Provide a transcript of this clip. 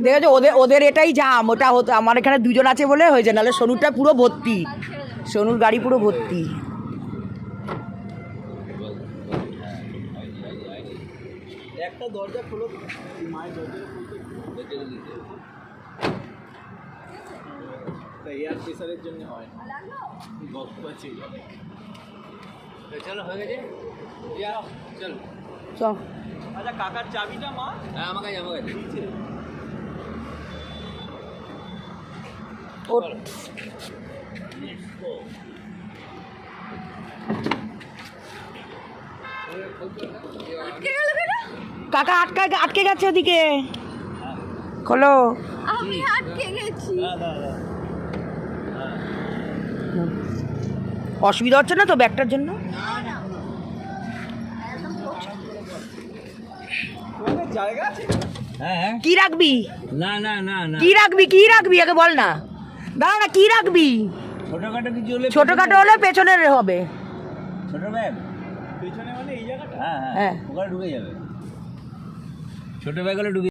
দেখেছো ওদের এটাই জাম, ওটা হতো আমার এখানে দুজন আছে বলে হয়েছে, নাহলে সোনুরটা পুরো ভর্তি, সোনুর গাড়ি পুরো ভর্তি। একটা দরজা খোলো, মায়ের দরজা এয়ার প্রেসারের জন্য হয় চলো হয়ে গেছে চল চল। আচ্ছা কাকার চাবিটা মা? হ্যাঁ আমার কাছে কাকা আটকে গেছে ওদিকে, খোলো। আমি আটকে গেছি। অসুবিধা হচ্ছে না তো ব্যাগটার জন্য? জায়গা আছে? কি রাখবি? না না না না কি রাখবি আগে বল না। দাঁড়া না, কি রাখবি? ছোটখাটো কিছু হলে ছোটখাটো হলে পেছনের হবে। ছোট ব্যাগ পেছনে মানে এই জায়গাটা? হ্যাঁ হ্যাঁ ওখানে ঢুকে যাবে, ছোট ব্যাগ হলে ঢুকে